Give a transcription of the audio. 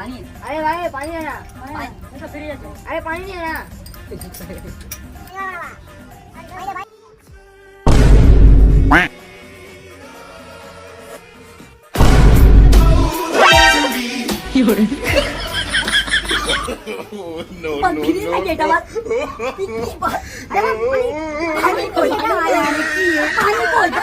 पाणी अरे भाई पानी है ना तुमचं फ्री येतो अरे पानी नहीं है ना पण फ्री नाही देता बा पाणी बोलता पाणी बोलता